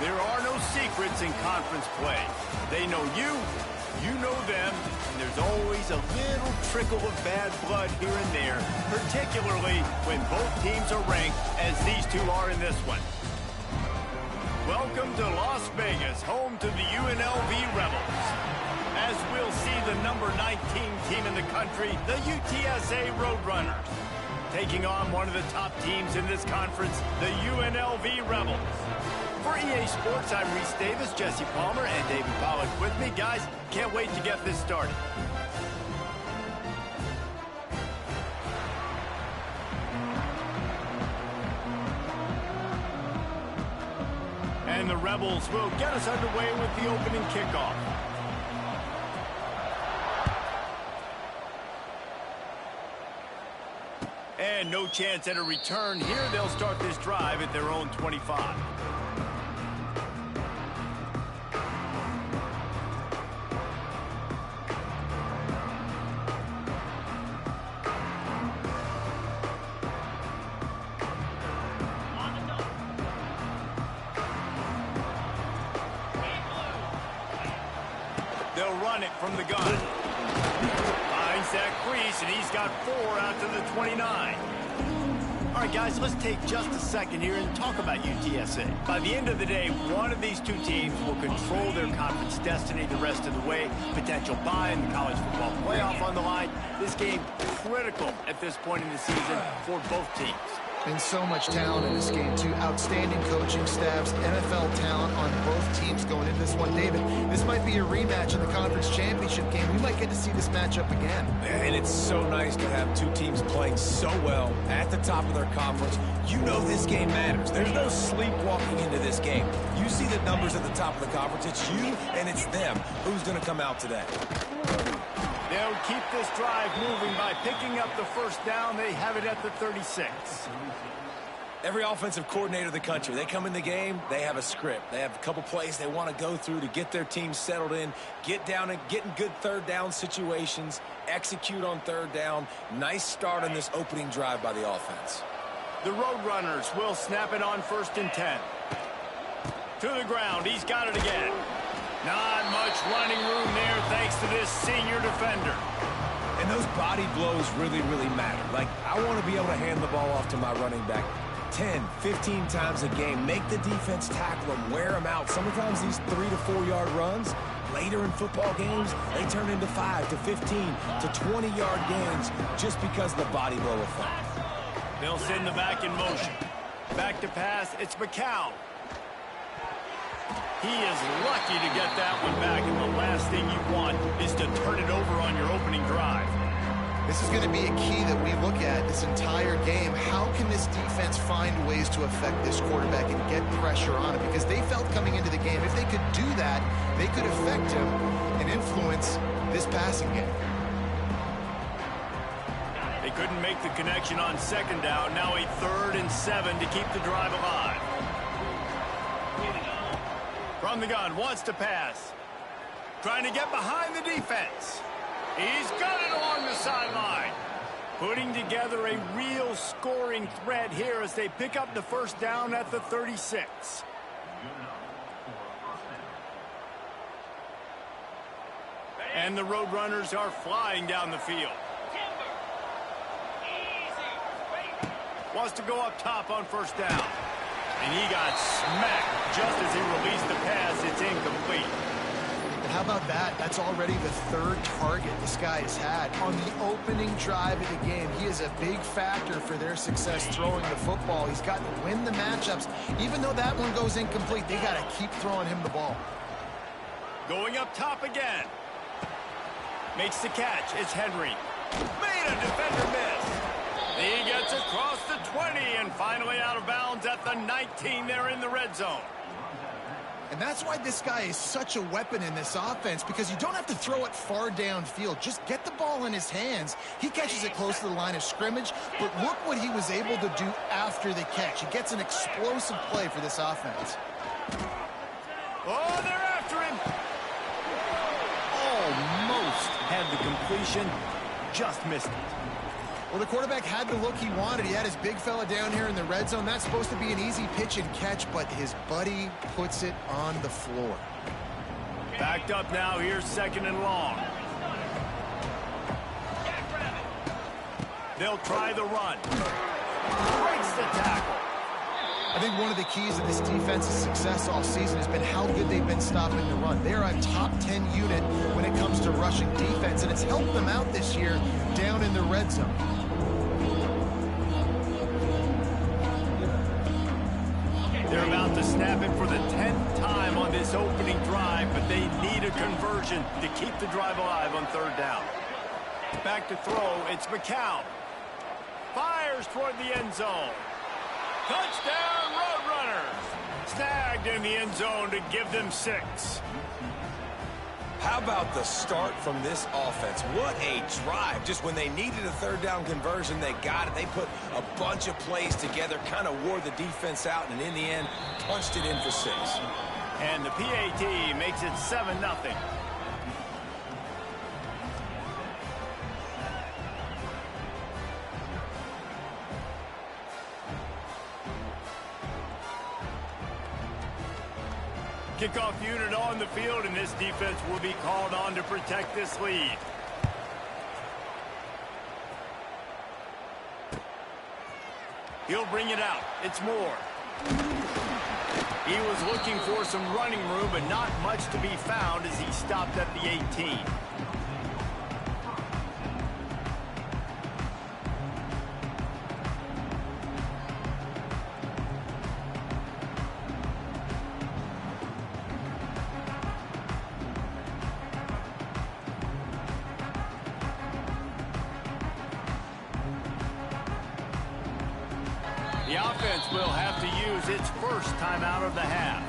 There are no secrets in conference play. They know you, you know them, and there's always a little trickle of bad blood here and there, particularly when both teams are ranked as these two are in this one. Welcome to Las Vegas, home to the UNLV Rebels. As we'll see the number 19 team in the country, the UTSA Roadrunners, taking on one of the top teams in this conference, the UNLV Rebels. For EA Sports, I'm Reese Davis, Jesse Palmer, and David Pollack with me. Guys, can't wait to get this started. And the Rebels will get us underway with the opening kickoff. And no chance at a return here. They'll start this drive at their own 25. They'll run it from the gun. Finds that crease, and he's got 4 out to the 29. All right, guys, let's take just a second here and talk about UTSA. By the end of the day, one of these two teams will control their conference destiny the rest of the way. Potential bye in the college football playoff on the line. This game critical at this point in the season for both teams. And so much talent in this game, too. Outstanding coaching staffs, NFL talent on both teams going into this one. David, this might be a rematch in the conference championship game. We might get to see this matchup again. And it's so nice to have two teams playing so well at the top of their conference. You know this game matters. There's no sleepwalking into this game. You see the numbers at the top of the conference. It's you and it's them. Who's going to come out today? They'll keep this drive moving by picking up the first down. They have it at the 36. Every offensive coordinator in the country, they come in the game, they have a script. They have a couple plays they want to go through to get their team settled in, get down and get in good third down situations, execute on third down. Nice start on this opening drive by the offense. The Roadrunners will snap it on 1st and 10. To the ground, he's got it again. Not much running room there thanks to this senior defender. And those body blows really, really matter. Like, I want to be able to hand the ball off to my running back 10, 15 times a game. Make the defense tackle them, wear them out. Sometimes these 3 to 4 yard runs, later in football games, they turn into 5 to 15 to 20 yard gains just because of the body blow effect. They'll send the back in motion. Back to pass, it's McCown. He is lucky to get that one back, and the last thing you want is to turn it over on your opening drive. This is going to be a key that we look at this entire game. How can this defense find ways to affect this quarterback and get pressure on him? Because they felt coming into the game, if they could do that, they could affect him and influence this passing game. They couldn't make the connection on 2nd down. Now a 3rd and 7 to keep the drive alive. From the gun, wants to pass. Trying to get behind the defense. He's got it along the sideline. Putting together a real scoring threat here as they pick up the first down at the 36. And the Roadrunners are flying down the field. Wants to go up top on 1st down. And he got smacked just as he released the pass. It's incomplete. And how about that? That's already the 3rd target this guy has had on the opening drive of the game. He is a big factor for their success throwing the football. He's got to win the matchups. Even though that one goes incomplete, they got to keep throwing him the ball. Going up top again. Makes the catch. It's Henry. Made a defender miss. He gets across the 20 and finally out of bounds at the 19 there in the red zone. And that's why this guy is such a weapon in this offense, because you don't have to throw it far downfield. Just get the ball in his hands. He catches it close to the line of scrimmage, but look what he was able to do after the catch. He gets an explosive play for this offense. Oh, they're after him. Almost had the completion, just missed it. Well, the quarterback had the look he wanted. He had his big fella down here in the red zone. That's supposed to be an easy pitch and catch, but his buddy puts it on the floor. Backed up now. Here's 2nd and long. They'll try the run. Breaks the tackle. I think one of the keys of this defense's success all season has been how good they've been stopping the run. They're a top 10 unit when it comes to rushing defense, and it's helped them out this year down in the red zone. They're about to snap it for the 10th time on this opening drive, but they need a conversion to keep the drive alive on 3rd down. Back to throw, it's McCown. Fires toward the end zone. Touchdown, Roadrunners! Snagged in the end zone to give them 6. How about the start from this offense? What a drive. Just when they needed a 3rd down conversion, they got it. They put a bunch of plays together, kind of wore the defense out, and in the end, punched it in for 6. And the PAT makes it 7-0. Kickoff unit on the field, and this defense will be called on to protect this lead. He'll bring it out. It's Moore. He was looking for some running room, but not much to be found as he stopped at the 18. The offense will have to use its first timeout of the half.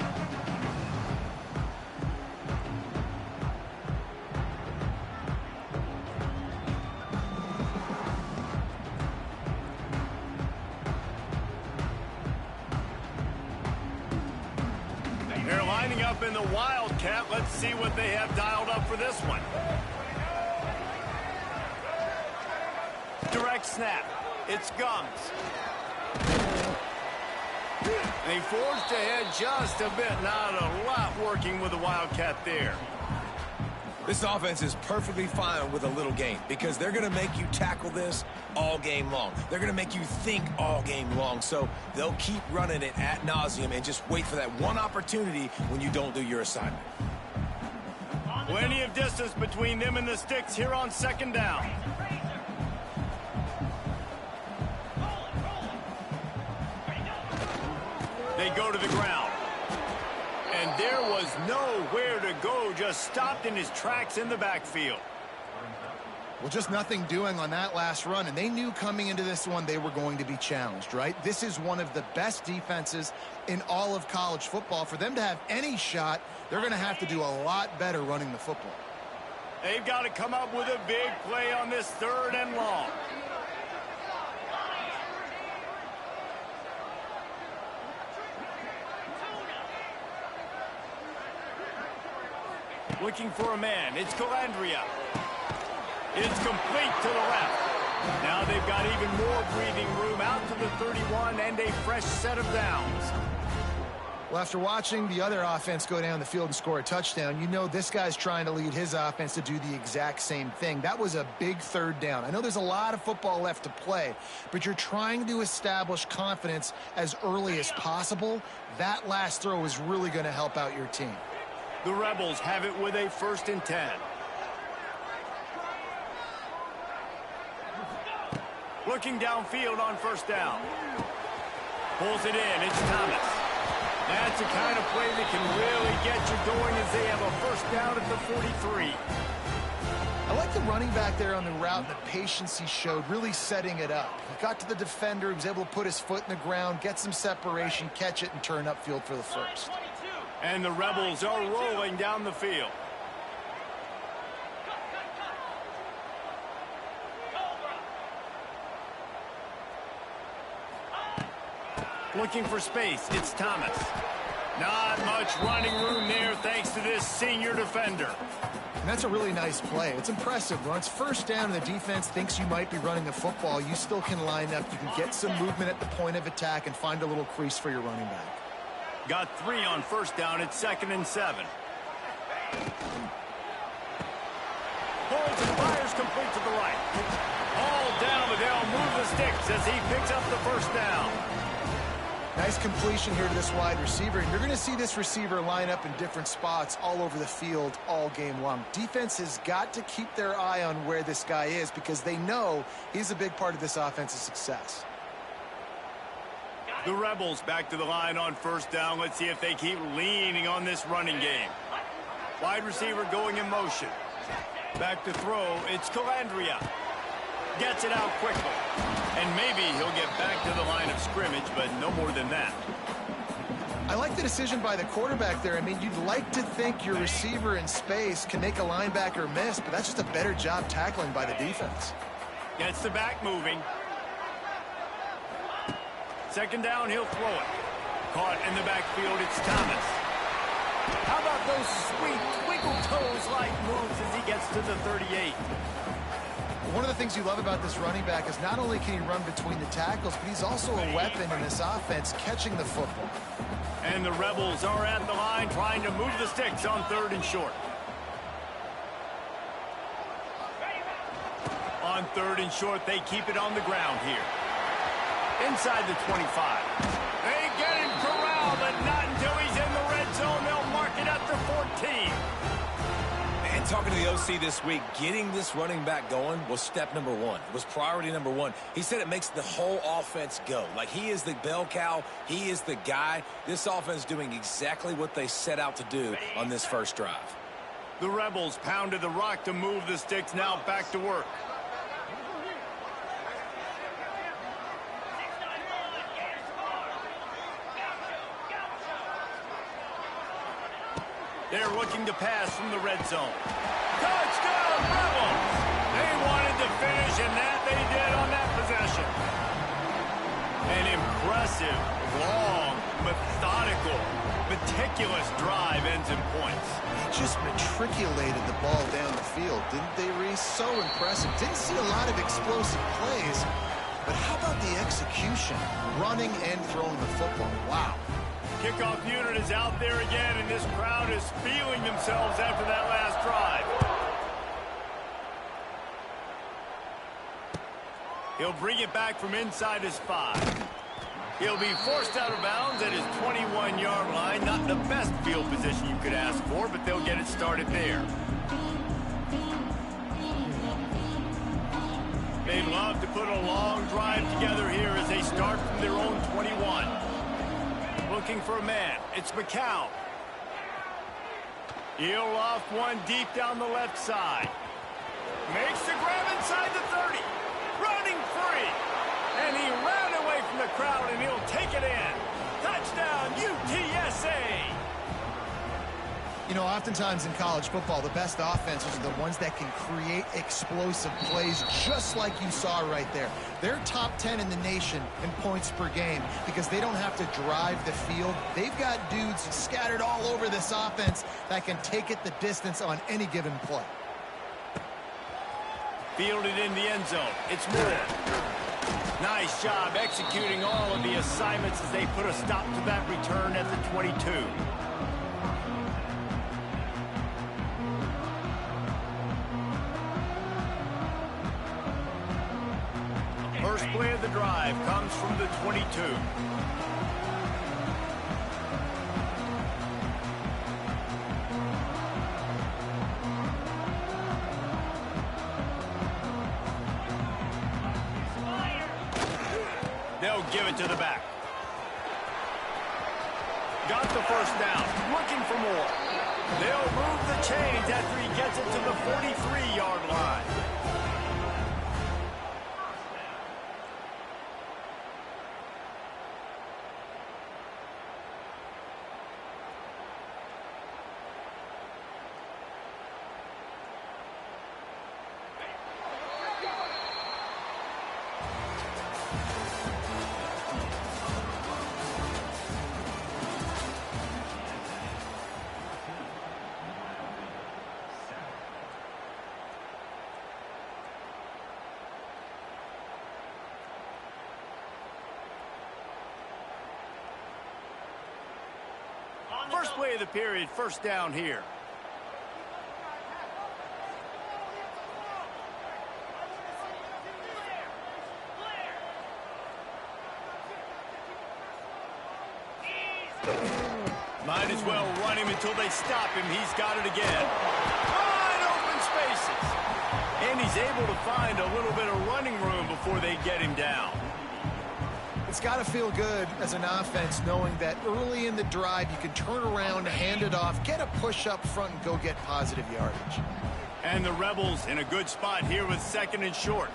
They're lining up in the Wildcat. Let's see what they have dialed up for this one. Direct snap. It's Gums. They forged ahead just a bit. Not a lot working with the Wildcat there. This offense is perfectly fine with a little game because they're going to make you tackle this all game long. They're going to make you think all game long. So they'll keep running it ad nauseum and just wait for that one opportunity when you don't do your assignment. Plenty of distance between them and the sticks here on 2nd down. They go to the ground. And there was nowhere to go, just stopped in his tracks in the backfield. Well, just nothing doing on that last run, and they knew coming into this one they were going to be challenged, right? This is one of the best defenses in all of college football. For them to have any shot, they're going to have to do a lot better running the football. They've got to come up with a big play on this 3rd and long. Looking for a man. It's Calandria. It's complete to the left. Now they've got even more breathing room out to the 31 and a fresh set of downs. Well, after watching the other offense go down the field and score a touchdown, you know this guy's trying to lead his offense to do the exact same thing. That was a big 3rd down. I know there's a lot of football left to play, but you're trying to establish confidence as early as possible. That last throw is really going to help out your team. The Rebels have it with a 1st and 10. Looking downfield on 1st down. Pulls it in. It's Thomas. That's the kind of play that can really get you going as they have a 1st down at the 43. I like the running back there on the route and the patience he showed, really setting it up. He got to the defender, he was able to put his foot in the ground, get some separation, catch it, and turn upfield for the 1st. And the Rebels are rolling down the field. Looking for space, it's Thomas. Not much running room there thanks to this senior defender. And that's a really nice play. It's impressive. When it's first down and the defense thinks you might be running the football, you still can line up. You can get some movement at the point of attack and find a little crease for your running back. Got 3 on first down. It's 2nd and 7. Holds and fires complete to the right. All down, but they'll move the sticks as he picks up the first down. Nice completion here to this wide receiver. And you're going to see this receiver line up in different spots all over the field all game long. Defense has got to keep their eye on where this guy is because they know he's a big part of this offense's success. The Rebels back to the line on first down. Let's see if they keep leaning on this running game. Wide receiver going in motion. Back to throw. It's Calandria. Gets it out quickly. And maybe he'll get back to the line of scrimmage, but no more than that. I like the decision by the quarterback there. I mean, you'd like to think your receiver in space can make a linebacker miss, but that's just a better job tackling by the defense. Gets the back moving. 2nd down, he'll throw it. Caught in the backfield, it's Thomas. How about those sweet twinkle toes-like moves as he gets to the 38? One of the things you love about this running back is not only can he run between the tackles, but he's also a weapon in this offense catching the football. And the Rebels are at the line trying to move the sticks on 3rd and short. On 3rd and short, they keep it on the ground here. Inside the 25. They get him corralled, but not until he's in the red zone. They'll mark it at the 14. And talking to the OC this week, getting this running back going was step number 1. It was priority number 1. He said it makes the whole offense go. Like he is the bell cow. He is the guy. This offense doing exactly what they set out to do on this first drive. The Rebels pounded the rock to move the sticks. Now back to work. They're looking to pass from the red zone. Touchdown, Rebels! They wanted to finish, and that they did on that possession. An impressive, long, methodical, meticulous drive ends in points. They just matriculated the ball down the field, didn't they, Reese? So impressive. Didn't see a lot of explosive plays, but how about the execution? Running and throwing the football. Wow. Kickoff unit is out there again, and this crowd is feeling themselves after that last drive. He'll bring it back from inside his 5. He'll be forced out of bounds at his 21-yard line. Not the best field position you could ask for, but they'll get it started there. They'd love to put a long drive together here as they start from their own 21. Looking for a man. It's McCown. He'll off one deep down the left side. Makes the grab inside the 30. Running free. And he ran away from the crowd, and he'll take it in. Touchdown, UTSA. You know, oftentimes in college football, the best offenses are the ones that can create explosive plays just like you saw right there. They're top 10 in the nation in points per game because they don't have to drive the field. They've got dudes scattered all over this offense that can take it the distance on any given play. Fielded in the end zone. It's Moore. Nice job executing all of the assignments as they put a stop to that return at the 22. First play of the drive comes from the 22. They'll give it to the back. Got the first down. Looking for more. They'll move the chains after he gets it to the 43-yard line. First play of the period, first down here. Might as well run him until they stop him. He's got it again. Wide open spaces. And he's able to find a little bit of running room before they get him down. It's got to feel good as an offense knowing that early in the drive you can turn around, hand it off, get a push up front, and go get positive yardage. And the Rebels in a good spot here with second and short.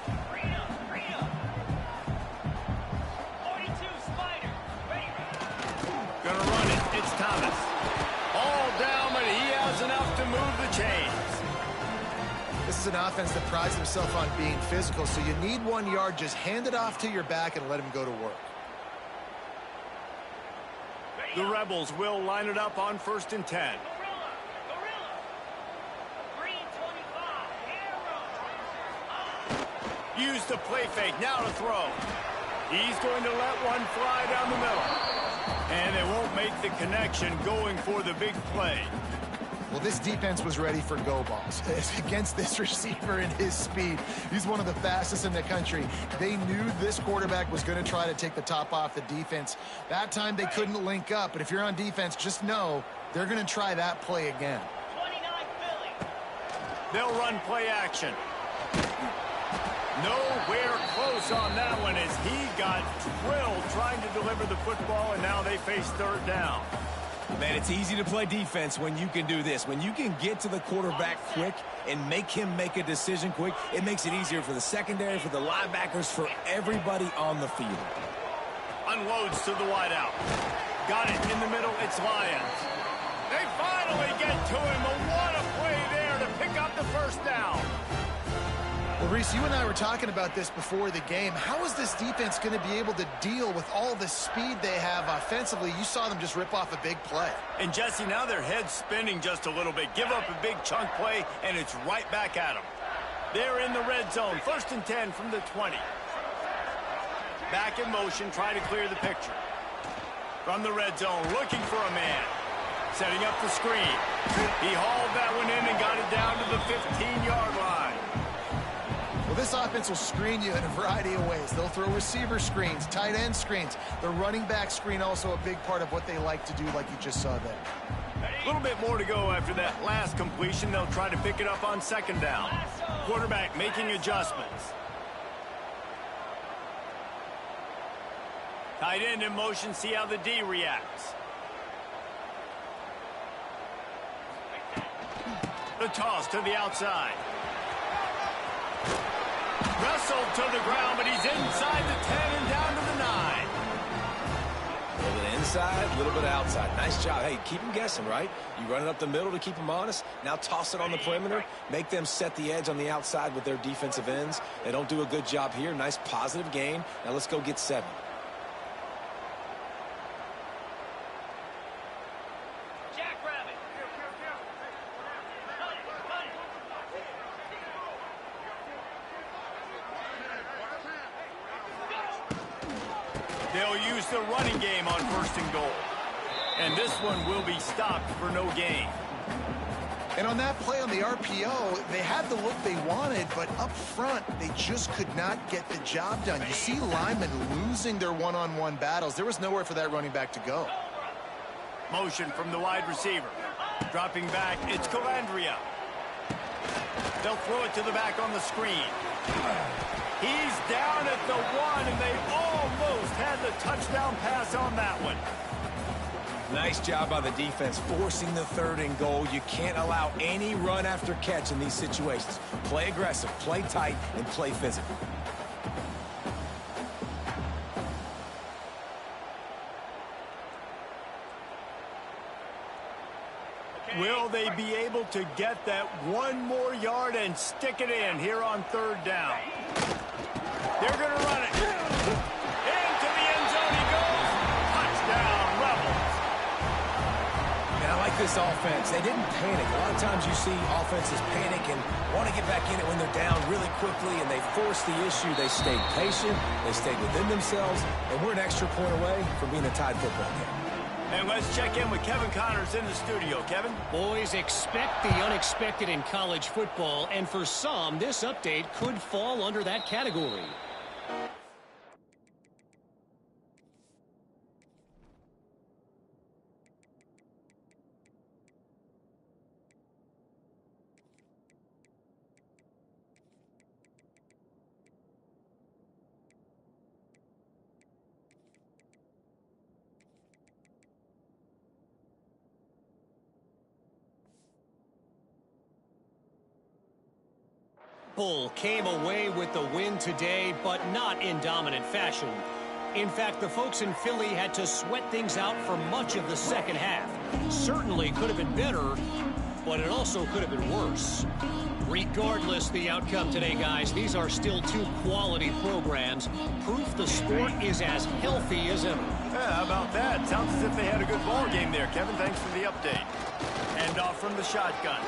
Gonna run it. It's Thomas. All down, but he has enough to move the chains. This is an offense that prides himself on being physical, so you need 1 yard. Just hand it off to your back and let him go to work. The Rebels will line it up on 1st and 10. Use the play fake. Now to throw. He's going to let one fly down the middle. And they won't make the connection going for the big play. Well, this defense was ready for go balls. Against this receiver and his speed, he's one of the fastest in the country. They knew this quarterback was going to try to take the top off the defense. That time they couldn't link up, but if you're on defense, just know they're going to try that play again. They'll run play action. Nowhere close on that one as he got drilled trying to deliver the football, and now they face 3rd down. Man, it's easy to play defense when you can do this. When you can get to the quarterback quick and make him make a decision quick, it makes it easier for the secondary, for the linebackers, for everybody on the field. Unloads to the wideout. Got it in the middle. It's Lions. They finally get to him. What a play there to pick up the first down. Well, Reese, you and I were talking about this before the game. How is this defense going to be able to deal with all the speed they have offensively? You saw them just rip off a big play. And, Jesse, now their head's spinning just a little bit. Give up a big chunk play, and it's right back at them. They're in the red zone. 1st and 10 from the 20. Back in motion, trying to clear the picture. From the red zone, looking for a man. Setting up the screen. He hauled that one in and got it down to the 15-yard line. Well, this offense will screen you in a variety of ways. They'll throw receiver screens, tight end screens. The running back screen also a big part of what they like to do, like you just saw there. A little bit more to go after that last completion. They'll try to pick it up on 2nd down. Quarterback making adjustments. Tight end in motion, see how the D reacts. The toss to the outside. Wrestled to the ground, but he's inside the 10 and down to the 9. A little bit inside, a little bit outside. Nice job. Hey, keep them guessing, right? You run it up the middle to keep them honest. Now toss it on the perimeter. Make them set the edge on the outside with their defensive ends. They don't do a good job here. Nice positive gain. Now let's go get 7. They'll use the running game on 1st and goal. And this one will be stopped for no gain. And on that play on the RPO, they had the look they wanted, but up front, they just could not get the job done. You see linemen losing their one-on-one battles. There was nowhere for that running back to go. Motion from the wide receiver. Dropping back, it's Calandria. They'll throw it to the back on the screen. He's down at the 1, and they almost had the touchdown pass on that one. Nice job by the defense, forcing the 3rd and goal. You can't allow any run after catch in these situations. Play aggressive, play tight, and play physical. Will they be able to get that 1 more yard and stick it in here on 3rd down? They're going to run it. Into the end zone he goes. Touchdown, Rebels. And I like this offense. They didn't panic. A lot of times you see offenses panic and want to get back in it when they're down really quickly, and they forced the issue. They stayed patient. They stayed within themselves, and we're an extra point away from being a tied football game. And let's check in with Kevin Connors in the studio. Kevin? Boys, expect the unexpected in college football, and for some, this update could fall under that category. Bull came away with the win today, but not in dominant fashion. In fact, the folks in Philly had to sweat things out for much of the second half. Certainly could have been better, but it also could have been worse. Regardless the outcome today, guys, these are still two quality programs. Proof the sport is as healthy as ever. Yeah, how about that? Sounds as if they had a good ball game there, Kevin. Thanks for the update. And off from the shotgun.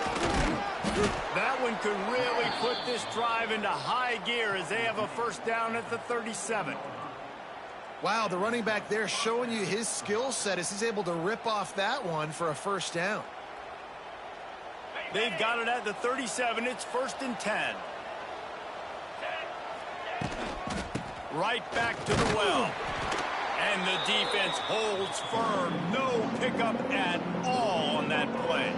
That one could really put this drive into high gear as they have a first down at the 37. Wow, the running back there showing you his skill set as he's able to rip off that one for a first down. They've got it at the 37. It's 1st and 10. Right back to the well. And the defense holds firm. No pickup at all on that play.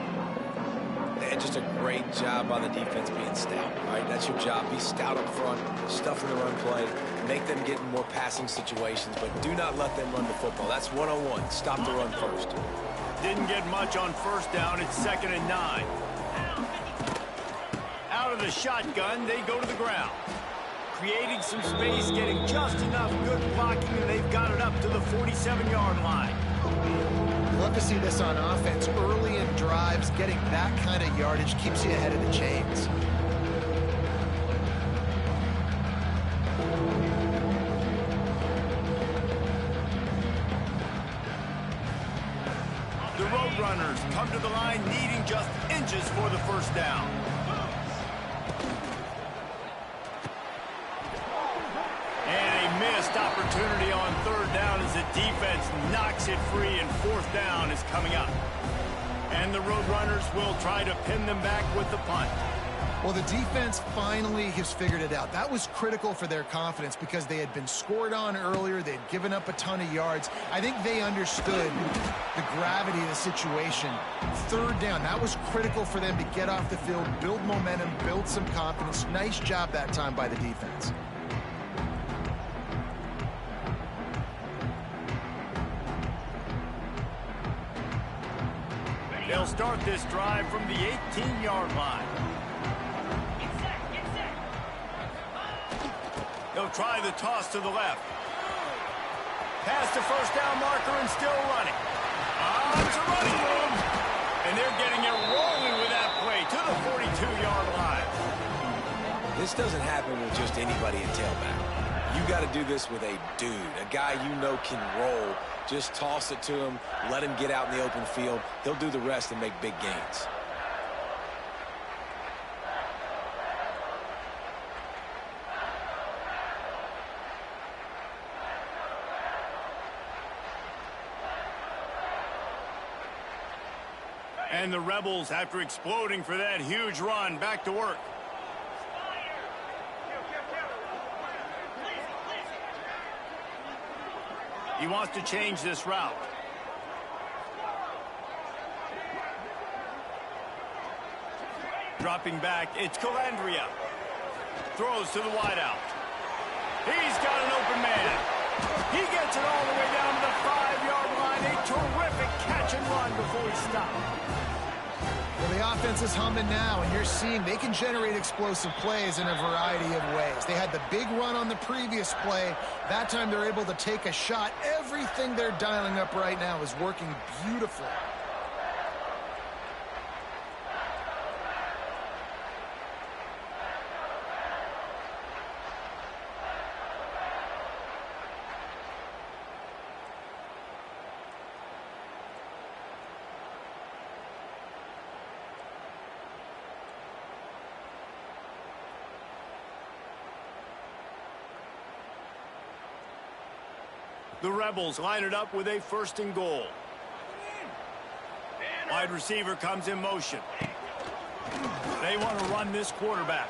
And just a great job by the defense being stout. All right, that's your job. Be stout up front, stuff in the run play, make them get in more passing situations, but do not let them run the football. That's one-on-one. Stop the run first. Didn't get much on first down. It's 2nd and 9. Out of the shotgun, they go to the ground. Creating some space, getting just enough good blocking, and they've got it up to the 47-yard line. Love to see this on offense. Early in drives, getting that kind of yardage keeps you ahead of the chains. The Roadrunners come to the line needing just inches for the first down. Missed opportunity on 3rd down as the defense knocks it free, and 4th down is coming up. And the Roadrunners will try to pin them back with the punt. Well, the defense finally has figured it out. That was critical for their confidence because they had been scored on earlier. They had given up a ton of yards. I think they understood the gravity of the situation. 3rd down, that was critical for them to get off the field, build momentum, build some confidence. Nice job that time by the defense. They'll start this drive from the 18-yard line. They'll try the toss to the left. Past the first down marker and still running. It's a running room. And they're getting it rolling with that play to the 42-yard line. This doesn't happen with just anybody at tailback. You got to do this with a dude, a guy you know can roll. Just toss it to him, let him get out in the open field. He'll do the rest and make big gains. And the Rebels, after exploding for that huge run, back to work. He wants to change this route. Dropping back, it's Calandria. Throws to the wideout. He's got an open man. He gets it all the way down to the 5-yard line. A terrific catch and run before he stopped. Well, the offense is humming now, and you're seeing they can generate explosive plays in a variety of ways. They had the big run on the previous play. That time they're able to take a shot. Everything they're dialing up right now is working beautifully. The Rebels line it up with a 1st and goal. Wide receiver comes in motion. They want to run this quarterback.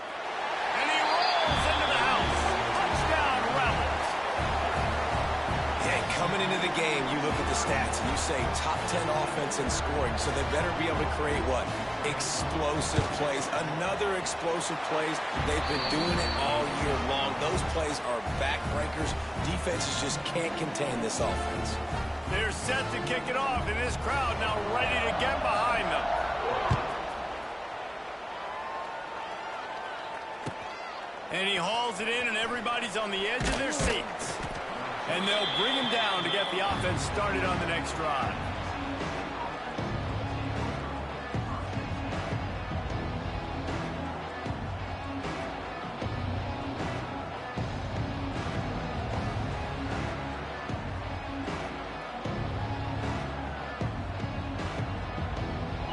And he rolls into the house. Touchdown, Rebels. Yeah, coming into the game, you look at the stats and you say top 10 offense in scoring, so they better be able to create what? Explosive plays. Another explosive plays. They've been doing it all year long. Those plays are backbreakers. Defenses just can't contain this offense. They're set to kick it off, and this crowd now ready to get behind them. And he hauls it in, and everybody's on the edge of their seats. And they'll bring him down to get the offense started on the next drive.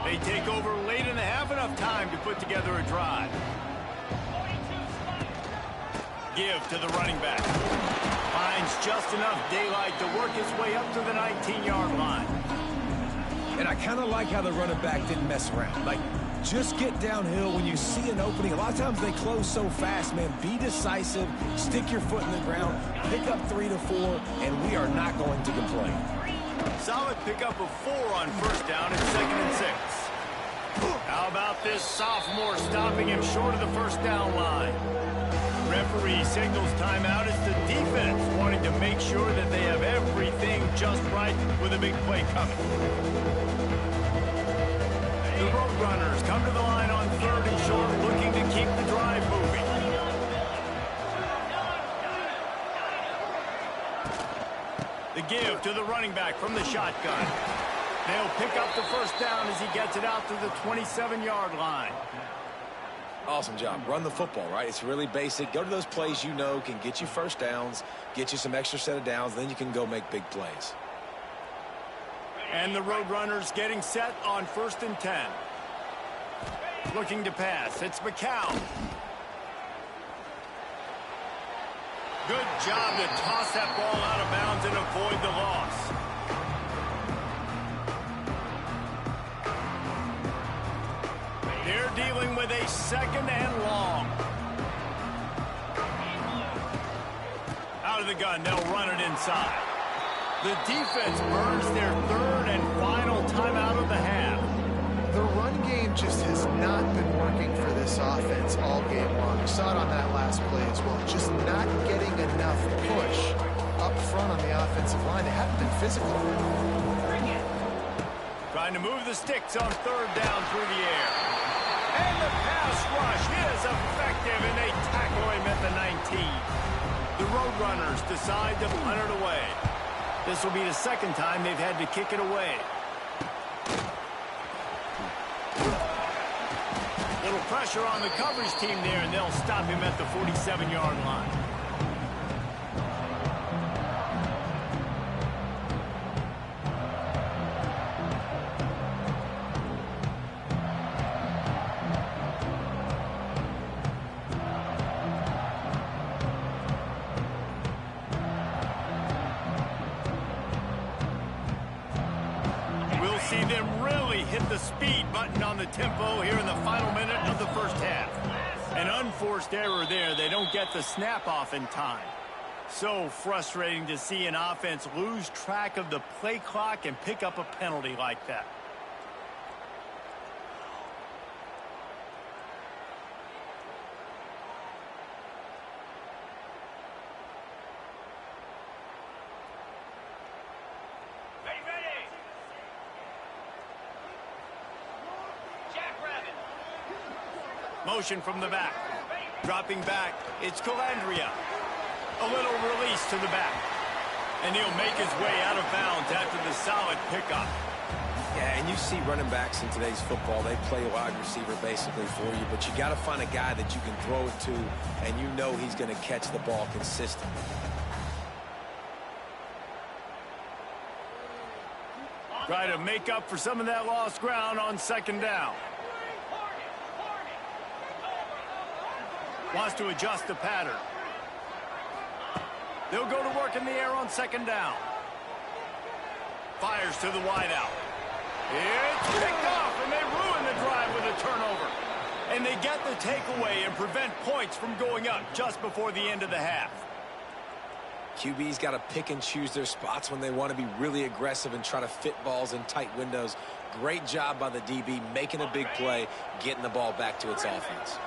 They take over late in the half, enough time to put together a drive. Give to the running back. Finds just enough daylight to work his way up to the 19-yard line. And I kind of like how the running back didn't mess around. Like, just get downhill when you see an opening. A lot of times they close so fast, man. Be decisive, stick your foot in the ground, pick up 3 to 4, and we are not going to complain. Solid pickup of 4 on first down and 2nd and 6. How about this sophomore stopping him short of the first down line? Referee signals timeout as the defense wanting to make sure that they have everything just right with a big play coming. The Roadrunners come to the line on 3rd and short, looking to keep the drive moving. The give to the running back from the shotgun. They'll pick up the first down as he gets it out to the 27-yard line. Awesome job. Run the football, right? It's really basic. Go to those plays you know can get you first downs, get you some extra set of downs, then you can go make big plays. And the Roadrunners getting set on 1st and 10. Looking to pass. It's McCown. Good job to toss that ball out of bounds and avoid the loss. They're dealing with a 2nd and long. Out of the gun, they'll run it inside. The defense burns their 3rd and final timeout of the half. The run game just has not been working for this offense all game long. You saw it on that last play as well. Just not getting enough push up front on the offensive line. They haven't been physical. Trying to move the sticks on 3rd down through the air. And the pass rush is effective, and they tackle him at the 19. The Roadrunners decide to punt it away. This will be the 2nd time they've had to kick it away. Little pressure on the coverage team there, and they'll stop him at the 47-yard line. See them really hit the speed button on the tempo here in the final minute of the first half. An unforced error there. They don't get the snap off in time. So frustrating to see an offense lose track of the play clock and pick up a penalty like that. Motion from the back. Dropping back, it's Calandria. A little release to the back. And he'll make his way out of bounds after the solid pickup. Yeah, and you see running backs in today's football, they play wide receiver basically for you, but you got to find a guy that you can throw it to, and you know he's going to catch the ball consistently. Try to make up for some of that lost ground on 2nd down. Wants to adjust the pattern. They'll go to work in the air on 2nd down. Fires to the wideout. It's picked off, and they ruin the drive with a turnover. And they get the takeaway and prevent points from going up just before the end of the half. QB's got to pick and choose their spots when they want to be really aggressive and try to fit balls in tight windows. Great job by the DB making a big play, getting the ball back to its offense.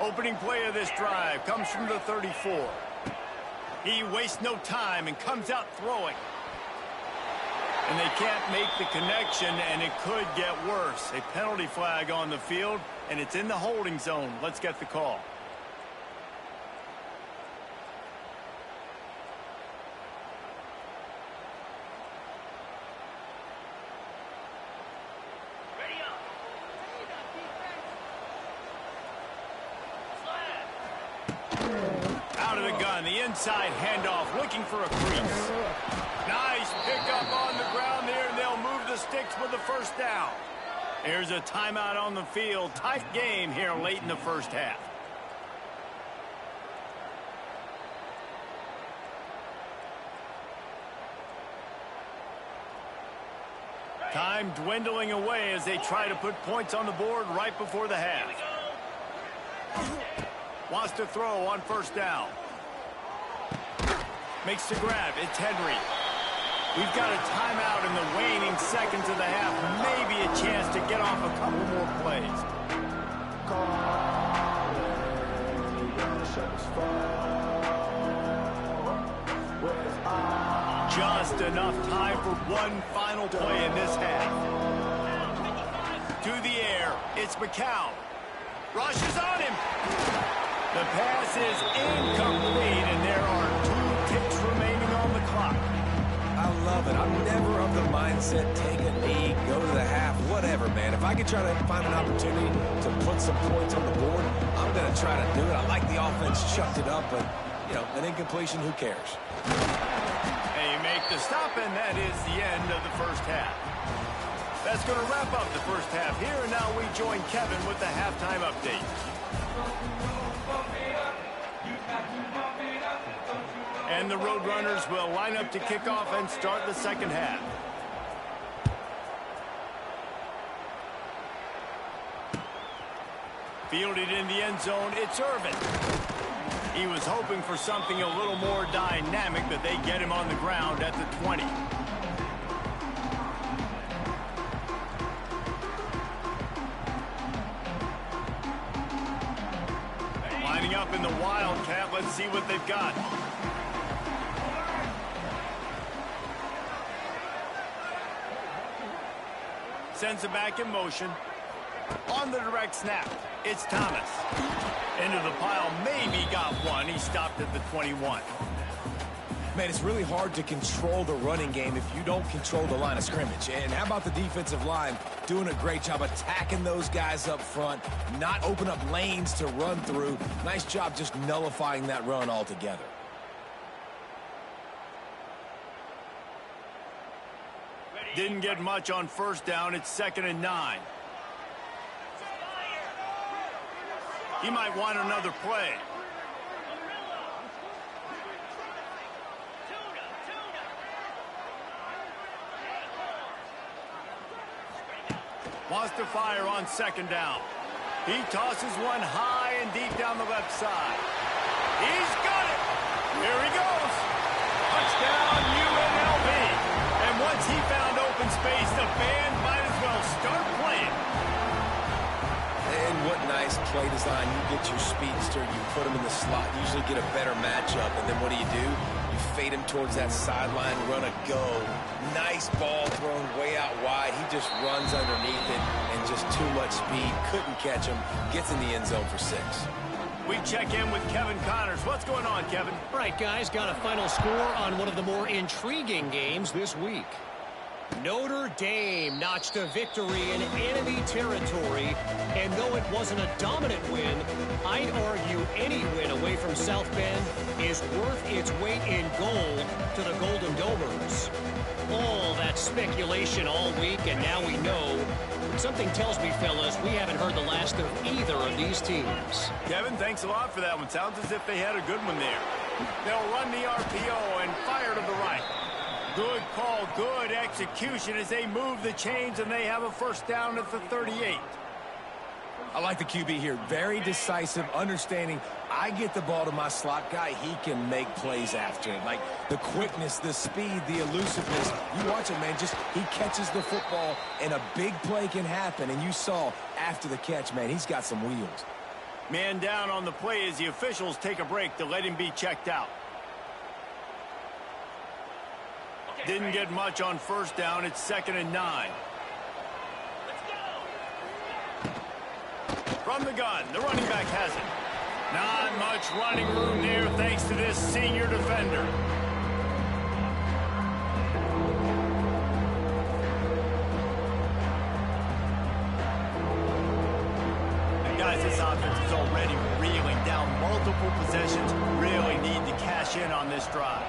Opening play of this drive comes from the 34. He wastes no time and comes out throwing. And they can't make the connection, and it could get worse. A penalty flag on the field, and it's in the holding zone. Let's get the call. Out of the gun, the inside handoff, looking for a crease. Nice pickup on the ground there, and they'll move the sticks with the first down. Here's a timeout on the field. Tight game here late in the first half. Time dwindling away as they try to put points on the board right before the half. Wants to throw on first down. Makes the grab. It's Henry. We've got a timeout in the waning seconds of the half. Maybe a chance to get off a couple more plays. Just enough time for one final play in this half. To the air. It's McCown. Rushes on him. The pass is incomplete, and there are 2 ticks remaining on the clock. I love it. I'm never of the mindset, take a knee, go to the half, whatever, man. If I could try to find an opportunity to put some points on the board, I'm going to try to do it. I like the offense chucked it up, but, you know, an incompletion, who cares? They make the stop, and that is the end of the first half. That's going to wrap up the first half here, and now we join Kevin with the halftime update. And the Roadrunners will line up to kick off and start the second half. Fielded in the end zone, it's Irvin. He was hoping for something a little more dynamic, but they get him on the ground at the 20. Lining up in the Wildcat, let's see what they've got. Sends it back in motion. On the direct snap, it's Thomas. Into the pile, maybe got one. He stopped at the 21. Man, it's really hard to control the running game if you don't control the line of scrimmage. And how about the defensive line doing a great job attacking those guys up front, not open up lanes to run through. Nice job just nullifying that run altogether. Didn't get much on first down. It's 2nd and 9. He might want another play. Wants to fire on 2nd down. He tosses one high and deep down the left side. He's got it. Here he goes. Touchdown, UNLV. And once he found open space, the band might as well start playing. And what nice play design. You get your speedster, you put him in the slot, usually get a better matchup. And then what do? You fade him towards that sideline, run a go. Nice ball thrown way out wide. He just runs underneath it and just too much speed. Couldn't catch him. Gets in the end zone for 6. We check in with Kevin Connors. What's going on, Kevin? All right, guys, got a final score on one of the more intriguing games this week. Notre Dame notched a victory in enemy territory, and though it wasn't a dominant win, I'd argue any win away from South Bend is worth its weight in gold to the Golden Domers. All that speculation all week, and now we know. But something tells me, fellas, we haven't heard the last of either of these teams. Kevin, thanks a lot for that one. Sounds as if they had a good one there. They'll run the RPO and fire to the right. Good call, good execution as they move the chains, and they have a first down at the 38. I like the QB here. Very decisive, understanding I get the ball to my slot guy, he can make plays after it. Like the quickness, the speed, the elusiveness. You watch it, man, just he catches the football and a big play can happen. And you saw after the catch, man, he's got some wheels. Man down on the play as the officials take a break to let him be checked out. Didn't get much on first down. It's 2nd and 9. From the gun, the running back has it. Not much running room there thanks to this senior defender. And guys, this offense is already reeling down multiple possessions. Really need to cash in on this drive.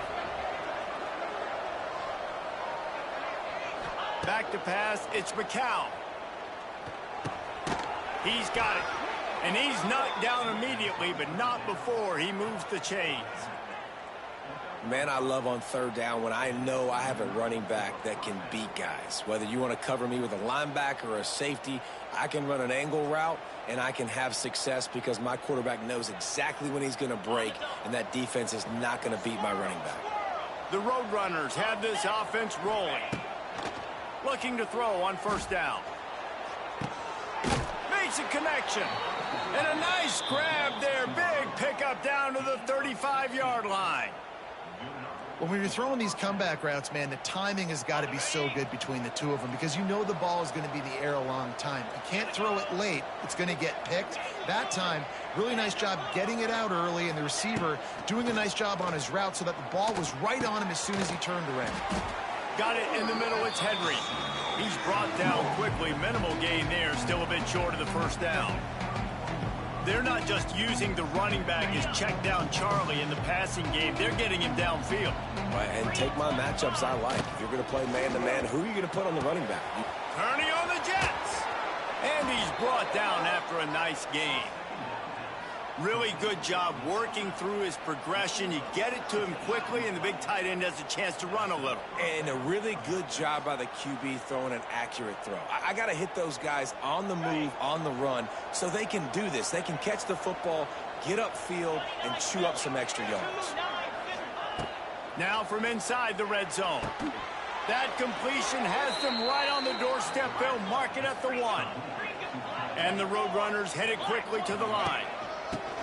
Back to pass, it's McCown. He's got it. And he's knocked down immediately, but not before he moves the chains. Man, I love on third down when I know I have a running back that can beat guys. Whether you want to cover me with a linebacker or a safety, I can run an angle route, and I can have success because my quarterback knows exactly when he's going to break, and that defense is not going to beat my running back. The Roadrunners have this offense rolling. Looking to throw on first down. Makes a connection. And a nice grab there. Big pickup down to the 35-yard line. When you're throwing these comeback routes, man, the timing has got to be so good between the two of them because you know the ball is going to be in the air a long time. You can't throw it late. It's going to get picked. That time, really nice job getting it out early, and the receiver doing a nice job on his route so that the ball was right on him as soon as he turned around. Got it in the middle. It's Henry. He's brought down quickly. Minimal gain there. Still a bit short of the first down. They're not just using the running back as check down Charlie in the passing game. They're getting him downfield. Right, and take my matchups I like. If you're going to play man-to-man, who are you going to put on the running back? Turning on the Jets. And he's brought down after a nice gain. Really good job working through his progression. You get it to him quickly, and the big tight end has a chance to run a little. And a really good job by the QB throwing an accurate throw. I got to hit those guys on the move, on the run, so they can do this. They can catch the football, get upfield, and chew up some extra yards. Now from inside the red zone. That completion has them right on the doorstep. They'll mark it at the 1. And the Roadrunners headed quickly to the line.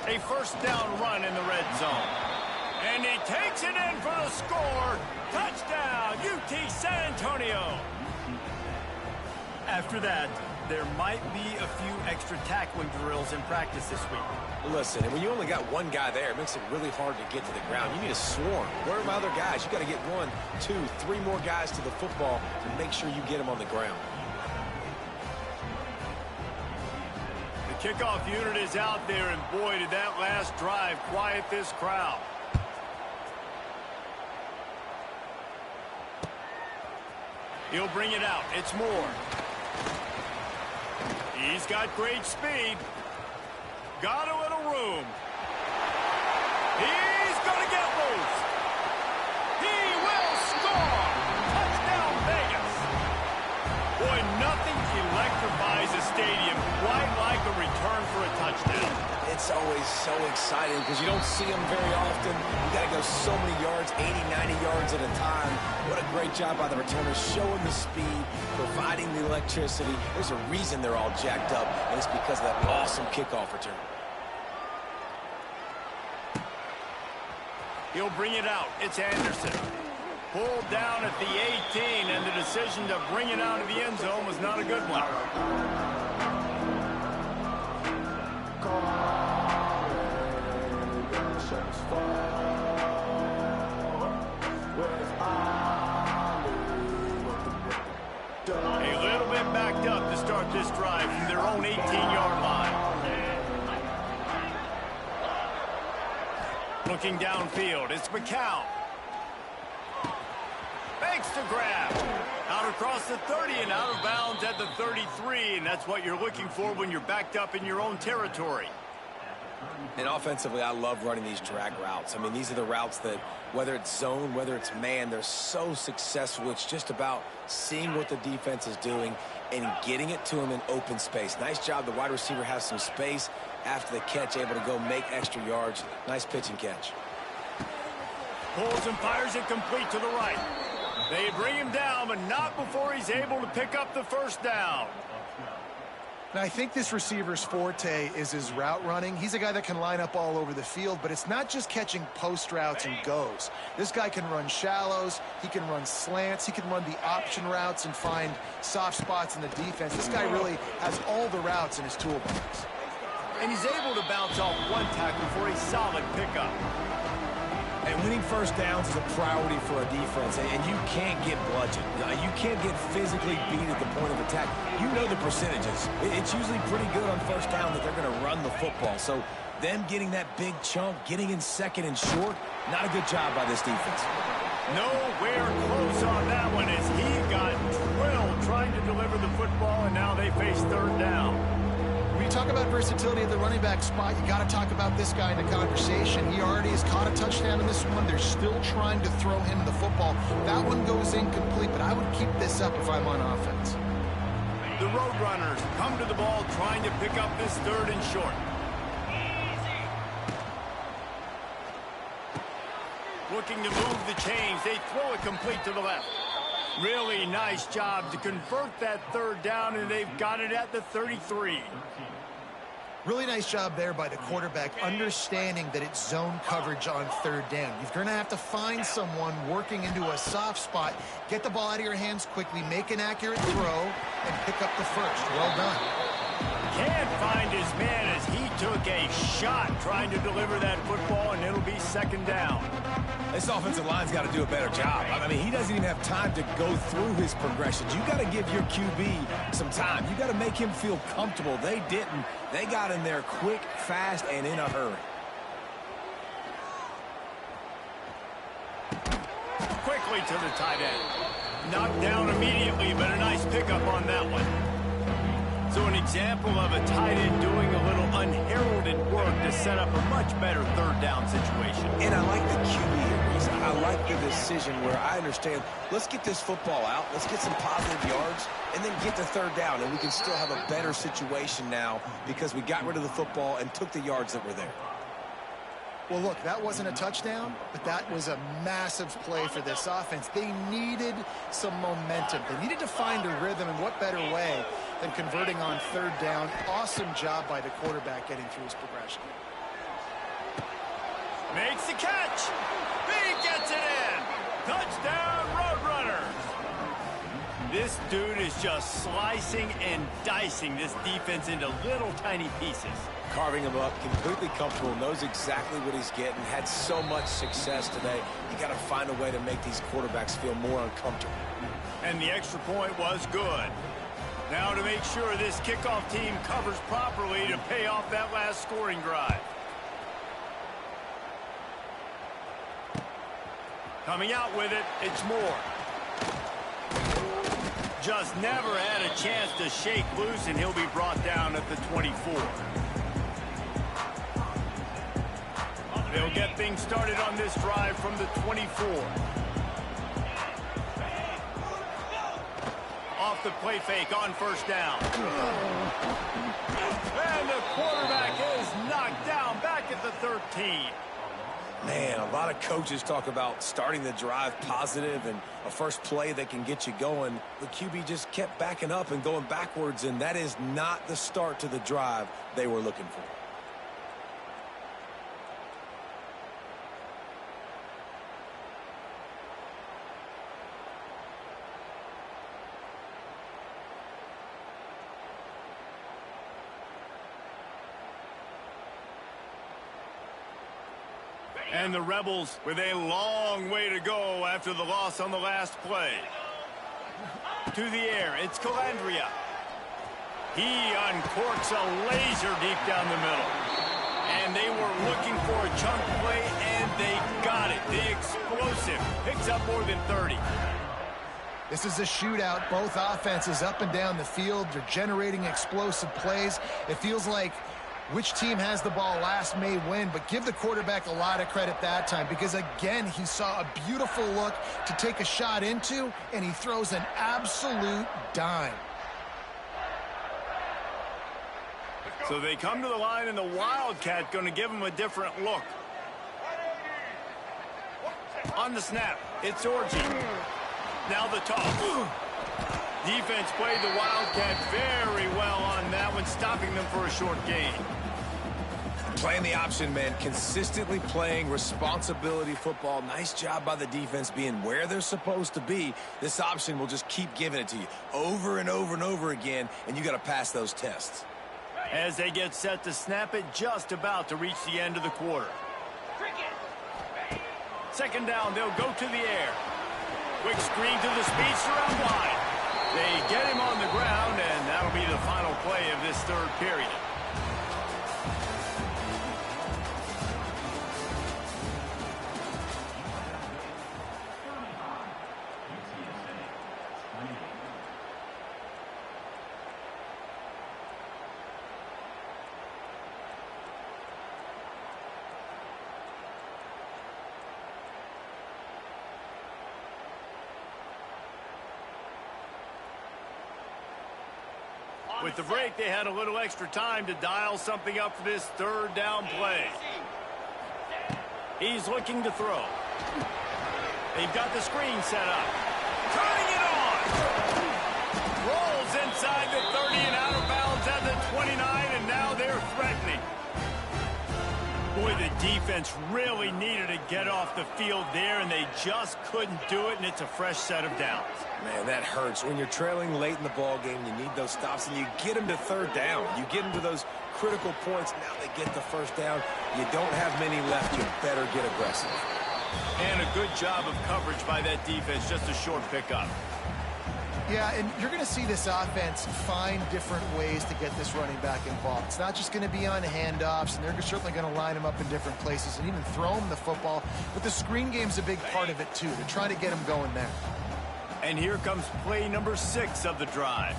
A first down run in the red zone. And he takes it in for the score. Touchdown, UT San Antonio. After that, there might be a few extra tackling drills in practice this week. Listen, and when you only got one guy there, it makes it really hard to get to the ground. You need a swarm. Where are my other guys? You got to get 1, 2, 3 more guys to the football to make sure you get them on the ground. The kickoff unit is out there, and boy, did that last drive quiet this crowd. He'll bring it out. It's Moore. He's got great speed. Got a little room. He's going to get loose. He will score. Touchdown, Vegas. Boy, nothing electrifies a stadium quite like a return for a touchdown. It's always so exciting because you don't see them very often. You got to go so many yards, 80, 90 yards at a time. What a great job by the returners, showing the speed, providing the electricity. There's a reason they're all jacked up, and it's because of that awesome kickoff return. He'll bring it out. It's Anderson. Pulled down at the 18, and the decision to bring it out of the end zone was not a good one. A little bit backed up to start this drive from their own 18-yard line. Looking downfield, it's McCown. Makes the grab. Out across the 30 and out of bounds at the 33, and that's what you're looking for when you're backed up in your own territory. And offensively, I love running these drag routes. I mean, these are the routes that, whether it's zone, whether it's man, they're so successful. It's just about seeing what the defense is doing and getting it to them in open space. Nice job. The wide receiver has some space after the catch, able to go make extra yards. Nice pitch and catch. Pulls and fires it complete to the right. They bring him down, but not before he's able to pick up the first down. Now, I think this receiver's forte is his route running. He's a guy that can line up all over the field, but it's not just catching post routes and goes. This guy can run shallows, he can run slants, he can run the option routes and find soft spots in the defense. This guy really has all the routes in his toolbox. And he's able to bounce off one tackle for a solid pickup. And winning first downs is a priority for a defense, and you can't get bludgeoned. You can't get physically beat at the point of attack. You know the percentages. It's usually pretty good on first down that they're going to run the football. So them getting that big chunk, getting in second and short, not a good job by this defense. Nowhere close on that one as he got drilled trying to deliver the football, and now they face third down. When you talk about versatility at the running back spot, you got to talk about this guy in the conversation. He already has caught a touchdown in this one. They're still trying to throw him the football. That one goes incomplete, but I would keep this up if I'm on offense. The Roadrunners come to the ball trying to pick up this third and short. Looking to move the chains. They throw it complete to the left. Really nice job to convert that third down, and they've got it at the 33. Really nice job there by the quarterback, understanding that it's zone coverage on third down. You're going to have to find someone working into a soft spot, get the ball out of your hands quickly, make an accurate throw, and pick up the first. Well done. Can't find his man as he took a shot trying to deliver that football, and it'll be second down. This offensive line's got to do a better job. I mean, he doesn't even have time to go through his progressions. You got to give your QB some time. You got to make him feel comfortable. They didn't. They got in there quick, fast, and in a hurry. Quickly to the tight end. Knocked down immediately, but a nice pickup on that one. So an example of a tight end doing a little unheralded work to set up a much better third down situation. And I like the QB here, Reese. I like the decision where I understand, let's get this football out, let's get some positive yards, and then get to third down, and we can still have a better situation now because we got rid of the football and took the yards that were there. Well, look, that wasn't a touchdown, but that was a massive play for this offense. They needed some momentum. They needed to find a rhythm, and what better way than converting on third down. Awesome job by the quarterback getting through his progression. Makes the catch. He gets it in. Touchdown, Roadrunners. This dude is just slicing and dicing this defense into little tiny pieces. Carving him up, completely comfortable, knows exactly what he's getting, had so much success today. You got to find a way to make these quarterbacks feel more uncomfortable. And the extra point was good. Now to make sure this kickoff team covers properly to pay off that last scoring drive. Coming out with it, it's Moore. Just never had a chance to shake loose, and he'll be brought down at the 24. They'll get things started on this drive from the 24. Off the play fake on first down. And the quarterback is knocked down back at the 13. Man, a lot of coaches talk about starting the drive positive and a first play that can get you going. The QB just kept backing up and going backwards, and that is not the start to the drive they were looking for. And the Rebels with a long way to go after the loss on the last play. To the air, it's Calandria. He uncorks a laser deep down the middle. And they were looking for a chunk play, and they got it. The explosive picks up more than 30. This is a shootout. Both offenses up and down the field. They're generating explosive plays. It feels like Which team has the ball last may win, but give the quarterback a lot of credit that time because, again, he saw a beautiful look to take a shot into, and he throws an absolute dime. So they come to the line, and the Wildcat going to give them a different look. On the snap, it's Orji. Now the toss. Defense played the Wildcat very well on that one, stopping them for a short gain. Playing the option, man. Consistently playing responsibility football. Nice job by the defense being where they're supposed to be. This option will just keep giving it to you over and over and over again, and you got to pass those tests. As they get set to snap it, just about to reach the end of the quarter. Second down, they'll go to the air. Quick screen to the speedster out wide. They get him on the ground, and that'll be the final play of this third period. With the break, they had a little extra time to dial something up for this third down play. He's looking to throw. They've got the screen set up. Turning it on. Rolls inside the 30 and out of bounds at the 29, and now they're threatening. Boy, the defense really needed to get off the field there, and they just couldn't do it, and it's a fresh set of downs. Man, that hurts. When you're trailing late in the ball game, you need those stops, and you get them to third down. You get them to those critical points. Now they get the first down. You don't have many left. You better get aggressive. And a good job of coverage by that defense. Just a short pickup. Yeah, and you're going to see this offense find different ways to get this running back involved. It's not just going to be on handoffs, and they're certainly going to line him up in different places and even throw him the football. But the screen game's a big part of it, too. They're trying to get him going there. And here comes play number 6 of the drive.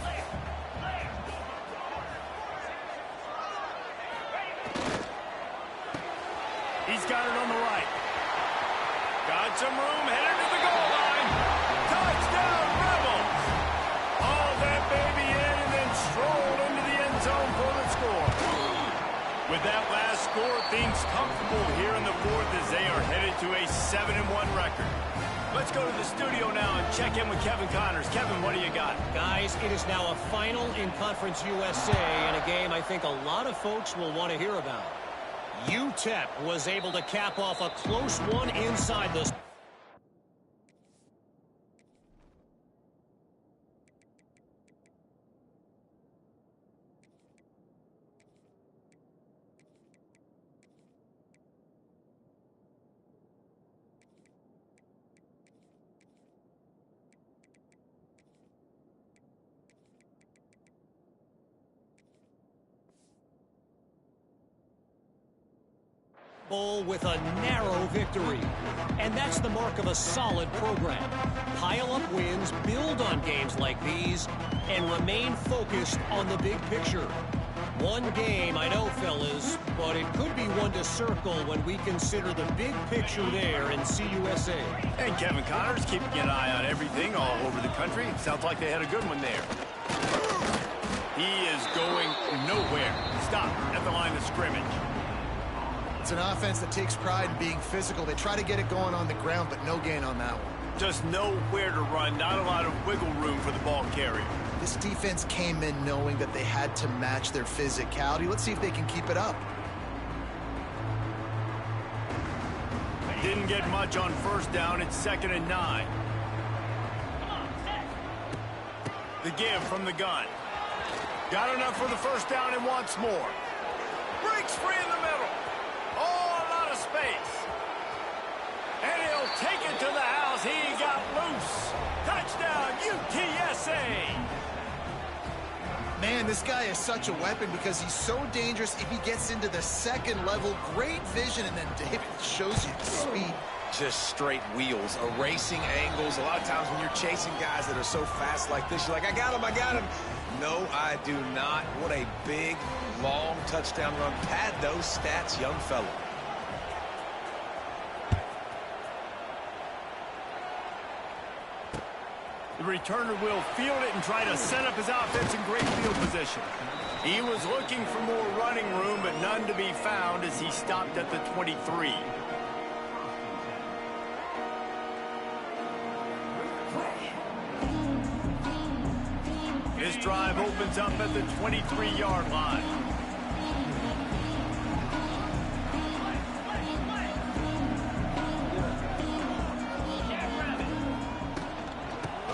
He's got it on the right. Got some room, headed to the goal line. Touchdown, Rebels! Haul that baby in and then stroll into the end zone for the score. With that last score, things comfortable here in the fourth as they are headed to a 7-1 record. Let's go to the studio now and check in with Kevin Connors. Kevin, what do you got? Guys, it is now a final in Conference USA in a game I think a lot of folks will want to hear about. UTEP was able to cap off a close one inside the... Bowl with a narrow victory. And that's the mark of a solid program. Pile up wins, build on games like these, and remain focused on the big picture. One game, I know, fellas, but it could be one to circle when we consider the big picture there in CUSA. And Kevin Connors keeping an eye on everything all over the country. Sounds like they had a good one there. He is going nowhere. Stop at the line of scrimmage. It's an offense that takes pride in being physical. They try to get it going on the ground, but no gain on that one. Just nowhere to run. Not a lot of wiggle room for the ball carrier. This defense came in knowing that they had to match their physicality. Let's see if they can keep it up. Didn't get much on first down. It's 2nd and 9. The give from the gun. Got enough for the first down and wants more. Breaks free in the middle. Oh, a lot of space. And he'll take it to the house. He got loose. Touchdown, UTSA. Man, this guy is such a weapon because he's so dangerous if he gets into the second level. Great vision, and then David shows you the speed. Just straight wheels, erasing angles. A lot of times when you're chasing guys that are so fast like this, you're like, I got him. No, I do not. What a big, long touchdown run. Pad those stats, young fella. The returner will field it and try to set up his offense in great field position. He was looking for more running room, but none to be found as he stopped at the 23. This drive opens up at the 23-yard line.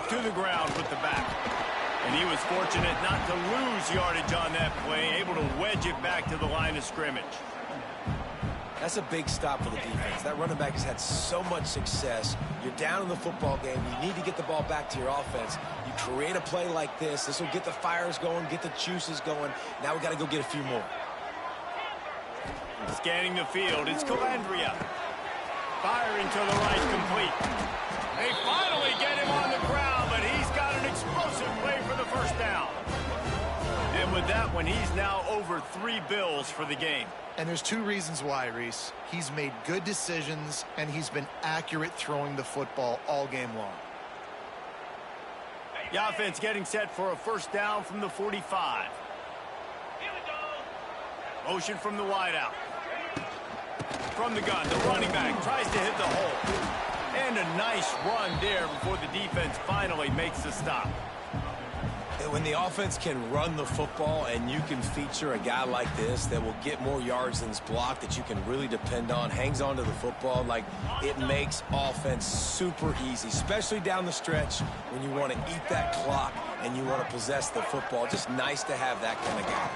To the ground with the back. And he was fortunate not to lose yardage on that play, able to wedge it back to the line of scrimmage. That's a big stop for the defense. That running back has had so much success. You're down in the football game. You need to get the ball back to your offense. You create a play like this. This will get the fires going, get the juices going. Now we got to go get a few more. Scanning the field, it's Calandria. Firing to the right, complete. They finally get him on the ground, but he's got an explosive play for the first down. And with that one, he's now over 3 bills for the game. And there's 2 reasons why, Reese. He's made good decisions, and he's been accurate throwing the football all game long. The offense getting set for a first down from the 45. Motion from the wideout. From the gun, the running back tries to hit the hole. And a nice run there before the defense finally makes the stop. When the offense can run the football and you can feature a guy like this that will get more yards than his block, that you can really depend on, hangs on to the football, like, it makes offense super easy, especially down the stretch when you want to eat that clock and you want to possess the football. Just nice to have that kind of guy.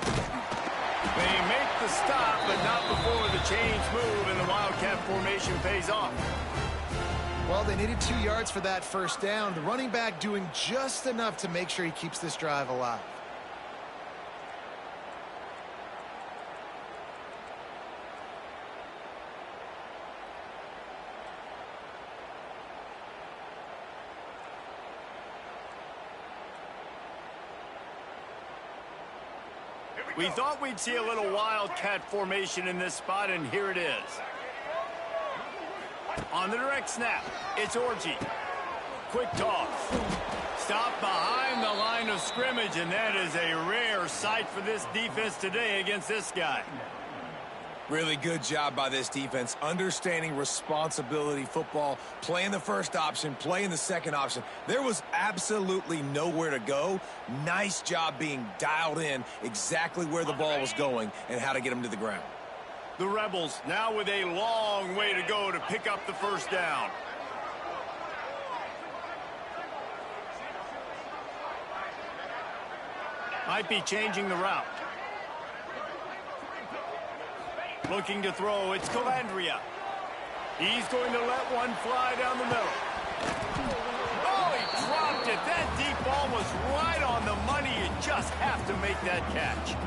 They make the stop, but not before the change move and the Wildcat formation pays off. Well, they needed 2 yards for that first down. The running back doing just enough to make sure he keeps this drive alive. We thought we'd see a little Wildcat formation in this spot, and here it is. On the direct snap, it's Orji. Quick toss. Stop behind the line of scrimmage, and that is a rare sight for this defense today against this guy. Really good job by this defense, understanding responsibility football, playing the first option, playing the second option. There was absolutely nowhere to go. Nice job being dialed in exactly where the ball was going and how to get him to the ground. The Rebels now with a long way to go to pick up the first down. Might be changing the route. Looking to throw, it's Calandria. He's going to let one fly down the middle. Oh, he dropped it. That deep ball was right on the money. You just have to make that catch.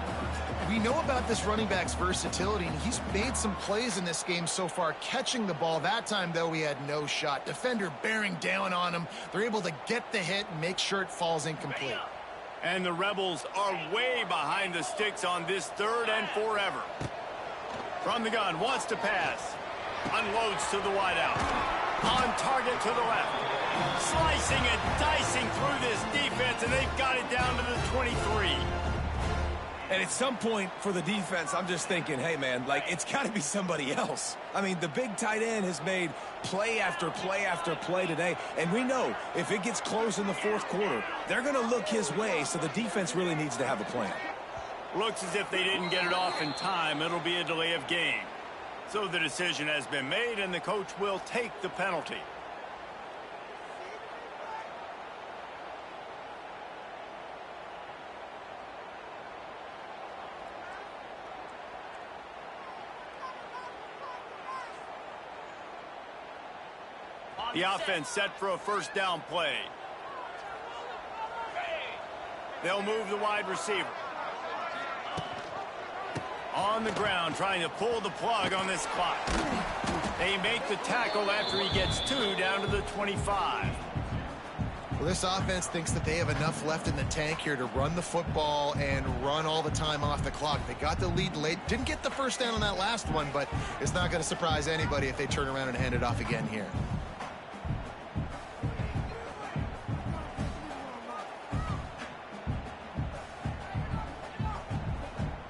We know about this running back's versatility, and he's made some plays in this game so far catching the ball. That time, though, he had no shot. Defender bearing down on him. They're able to get the hit and make sure it falls incomplete. And the Rebels are way behind the sticks on this 3rd and forever. From the gun, wants to pass. Unloads to the wideout. On target to the left. Slicing and dicing through this defense, and they've got it down to the 23. And at some point for the defense, I'm just thinking, hey, man, like, it's got to be somebody else. I mean, the big tight end has made play after play after play today. And we know if it gets close in the 4th quarter, they're going to look his way, so the defense really needs to have a plan. Looks as if they didn't get it off in time. It'll be a delay of game. So the decision has been made, and the coach will take the penalty. The offense set for a first down play. They'll move the wide receiver. On the ground, trying to pull the plug on this clock. They make the tackle after he gets 2 down to the 25. Well, this offense thinks that they have enough left in the tank here to run the football and run all the time off the clock. They got the lead late. Didn't get the first down on that last one, but it's not going to surprise anybody if they turn around and hand it off again here.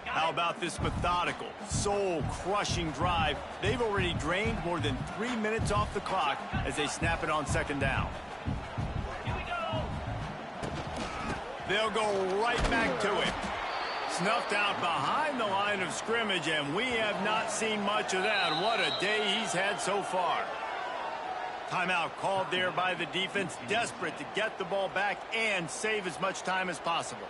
How about this methodical, soul-crushing drive? They've already drained more than 3 minutes off the clock as they snap it on second down. They'll go right back to it. Snuffed out behind the line of scrimmage, and we have not seen much of that. What a day he's had so far. Timeout called there by the defense, desperate to get the ball back and save as much time as possible.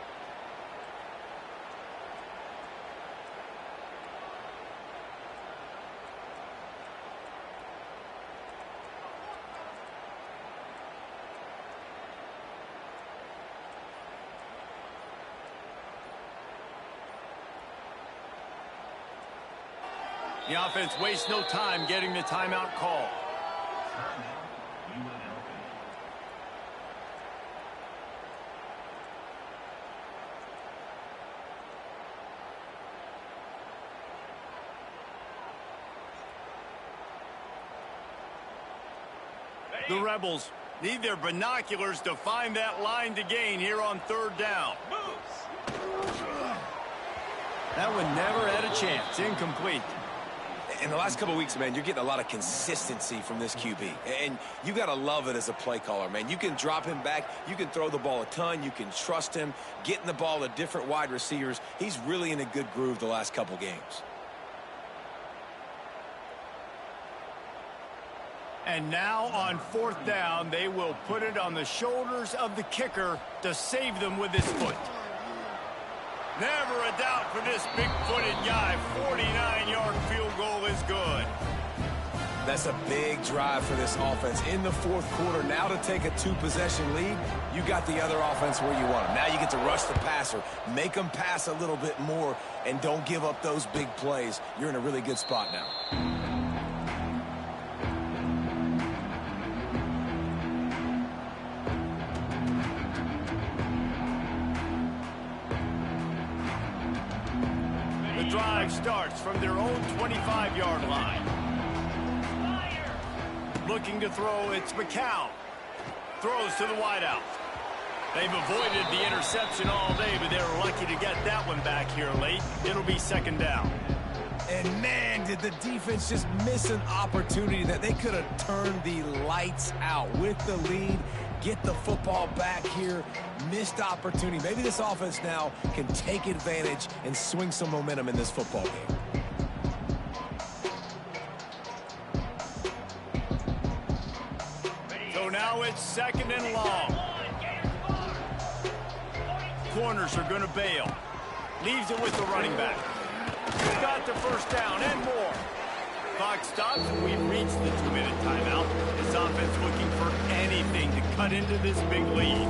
The offense wastes no time getting the timeout call. The Rebels need their binoculars to find that line to gain here on third down. That one never had a chance. Incomplete. In the last couple of weeks, man, you're getting a lot of consistency from this QB. And you got to love it as a play caller, man. You can drop him back. You can throw the ball a ton. You can trust him. Getting the ball to different wide receivers. He's really in a good groove the last couple games. And now on fourth down, they will put it on the shoulders of the kicker to save them with his foot. Never a doubt for this big-footed guy. 49-yard field goal is good. That's a big drive for this offense in the fourth quarter. Now to take a two-possession lead, you got the other offense where you want them. Now you get to rush the passer, make them pass a little bit more, and don't give up those big plays. You're in a really good spot now. Drive starts from their own 25-yard line. Looking to throw, it's McCown. Throws to the wideout. They've avoided the interception all day, but they're lucky to get that one back here late. It'll be second down. And man, did the defense just miss an opportunity that they could have turned the lights out with the lead. Get the football back here. Missed opportunity. Maybe this offense now can take advantage and swing some momentum in this football game. So now it's second and long. Corners are going to bail. Leaves it with the running back. Got the first down and more. Clock stops and we've reached the 2-minute timeout. This offense looking for anything to cut into this big lead.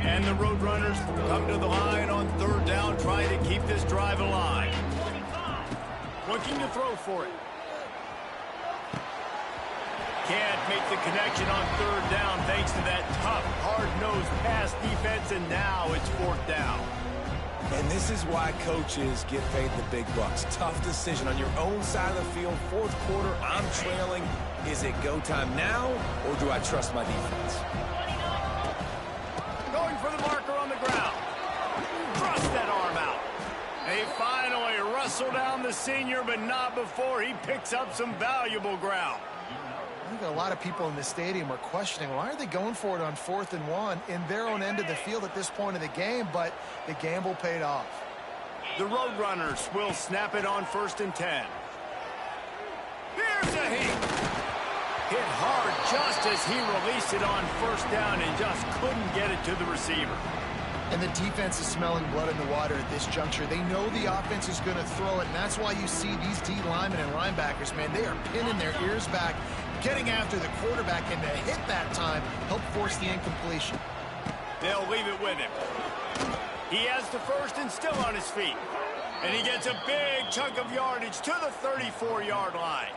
And the Roadrunners come to the line on third down, trying to keep this drive alive. Looking to throw for it. Can't make the connection on third down thanks to that tough, hard-nosed pass defense, and now it's fourth down. And this is why coaches get paid the big bucks. Tough decision on your own side of the field. Fourth quarter, I'm trailing. Is it go time now, or do I trust my defense? Going for the marker on the ground. Thrust that arm out. They finally wrestle down the senior, but not before he picks up some valuable ground. I think a lot of people in the stadium are questioning, why are they going for it on 4th and 1 in their own end of the field at this point of the game, but the gamble paid off. The Roadrunners will snap it on 1st and 10. Here's a hit. Hit hard just as he released it on first down and just couldn't get it to the receiver. And the defense is smelling blood in the water at this juncture. They know the offense is going to throw it, and that's why you see these D linemen and linebackers, man, they are pinning their ears back, getting after the quarterback, and to hit that time, help force the incompletion. They'll leave it with him. He has the first and still on his feet. And he gets a big chunk of yardage to the 34-yard line.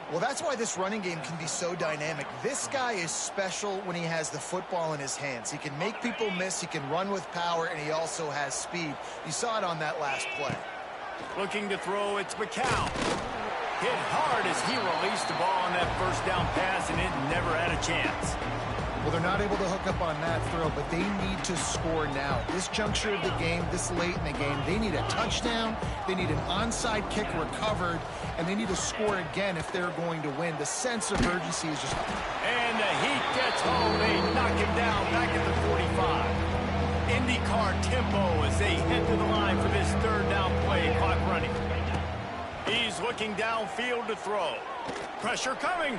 Well, that's why this running game can be so dynamic. This guy is special when he has the football in his hands. He can make people miss, he can run with power, and he also has speed. You saw it on that last play. Looking to throw, it's McCown. Hit hard as he released the ball on that first down pass, and it never had a chance. Well, they're not able to hook up on that throw, but they need to score now. This juncture of the game, this late in the game, they need a touchdown, they need an onside kick recovered, and they need to score again if they're going to win. The sense of urgency is just... And the heat gets home. They knock him down back at the 45. IndyCar tempo as they head to the line for this third down play, clock running. He's looking downfield to throw. Pressure coming.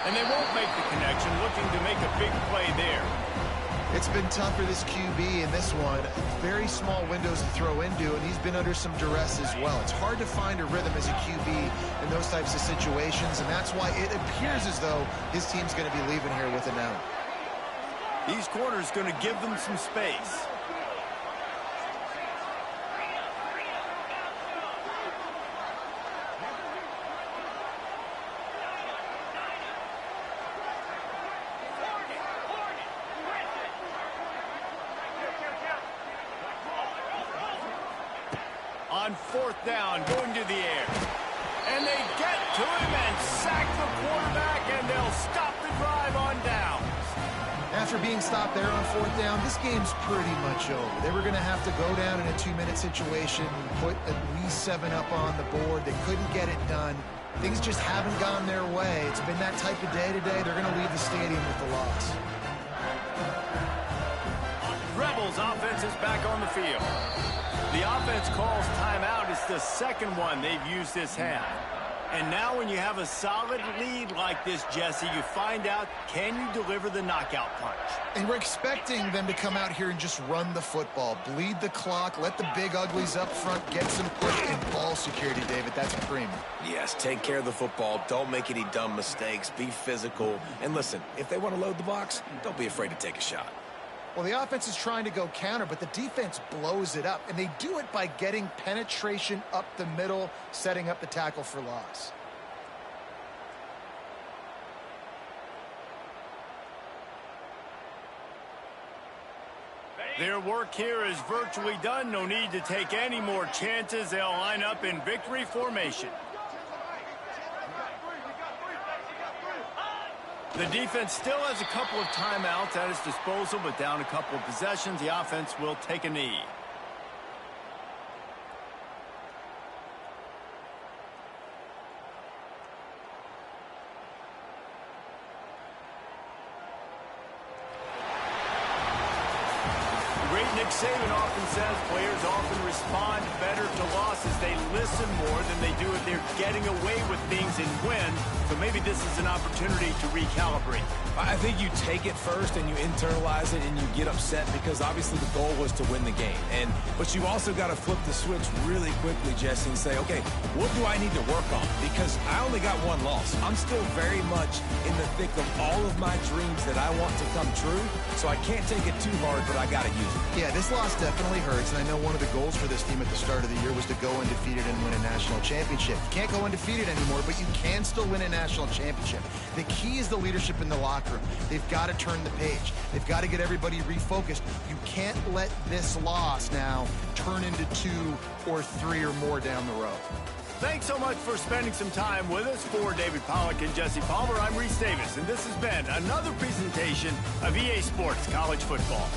And they won't make the connection, looking to make a big play there. It's been tough for this QB in this one. Very small windows to throw into, and he's been under some duress as well. It's hard to find a rhythm as a QB in those types of situations, and that's why it appears as though his team's going to be leaving here with an out. These corners going to give them some space. On fourth down, going to the air. And they get to him and sack the quarterback, and they'll stop the drive on downs. After being stopped there on fourth down, this game's pretty much over. They were going to have to go down in a 2-minute situation, put at least 7 up on the board. They couldn't get it done. Things just haven't gone their way. It's been that type of day today. They're going to leave the stadium with the loss. Rebels offense is back on the field. The offense calls timeout. It's the second one they've used this half. And now when you have a solid lead like this, Jesse, you find out, can you deliver the knockout punch? And we're expecting them to come out here and just run the football, bleed the clock, let the big uglies up front get some push and ball security, David. That's premium. Yes, take care of the football. Don't make any dumb mistakes. Be physical. And listen, if they want to load the box, don't be afraid to take a shot. Well, the offense is trying to go counter, but the defense blows it up, and they do it by getting penetration up the middle, setting up the tackle for loss. Their work here is virtually done. No need to take any more chances. They'll line up in victory formation. The defense still has a couple of timeouts at its disposal, but down a couple of possessions, the offense will take a knee. Nick Saban often says players often respond better to losses. They listen more than they do if they're getting away with things and win. So maybe this is an opportunity to recalibrate. I think you take it first and you internalize it and you get upset because obviously the goal was to win the game. But you also got to flip the switch really quickly, Jesse, and say, okay, what do I need to work on? Because I only got one loss. I'm still very much in the thick of all of my dreams that I want to come true. So I can't take it too hard, but I got to use it. Yeah, this loss definitely hurts, and I know one of the goals for this team at the start of the year was to go undefeated and win a national championship. You can't go undefeated anymore, but you can still win a national championship. The key is the leadership in the locker room. They've got to turn the page. They've got to get everybody refocused. You can't let this loss now turn into 2 or 3 or more down the road. Thanks so much for spending some time with us. For David Pollack and Jesse Palmer, I'm Reese Davis, and this has been another presentation of EA Sports College Football.